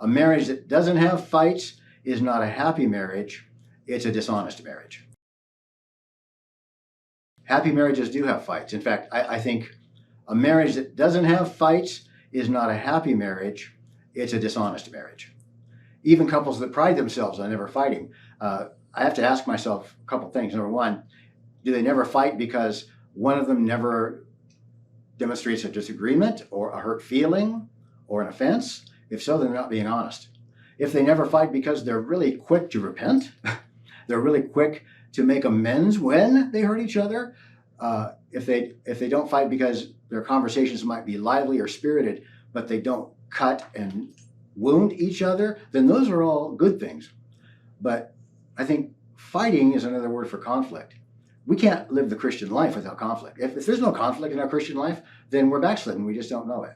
A marriage that doesn't have fights is not a happy marriage. It's a dishonest marriage. Happy marriages do have fights. In fact, I think a marriage that doesn't have fights is not a happy marriage. It's a dishonest marriage. Even couples that pride themselves on never fighting, I have to ask myself a couple things. Number one, do they never fight because one of them never demonstrates a disagreement or a hurt feeling or an offense? If so, they're not being honest. If they never fight because they're really quick to repent, they're really quick to make amends when they hurt each other, if they don't fight because their conversations might be lively or spirited, but they don't cut and wound each other, then those are all good things. But I think fighting is another word for conflict. We can't live the Christian life without conflict. If there's no conflict in our Christian life, then we're backslidden. We just don't know it.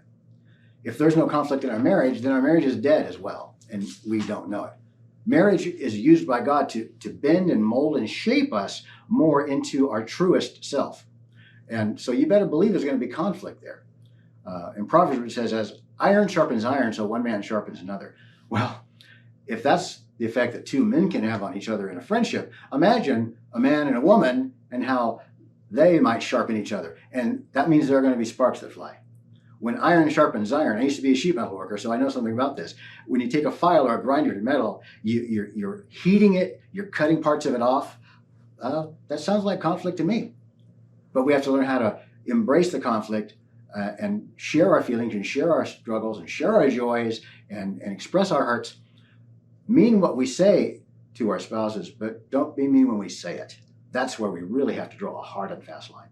If there's no conflict in our marriage, then our marriage is dead as well, and we don't know it. Marriage is used by God to bend and mold and shape us more into our truest self. And so you better believe there's going to be conflict there. In Proverbs it says, as iron sharpens iron, so one man sharpens another. Well, if that's the effect that two men can have on each other in a friendship, imagine a man and a woman and how they might sharpen each other. And that means there are going to be sparks that fly. When iron sharpens iron, I used to be a sheet metal worker, so I know something about this. When you take a file or a grinder to metal, you're heating it, you're cutting parts of it off. That sounds like conflict to me. But we have to learn how to embrace the conflict and share our feelings and share our struggles and share our joys and express our hearts. Mean what we say to our spouses, but don't be mean when we say it. That's where we really have to draw a hard and fast line.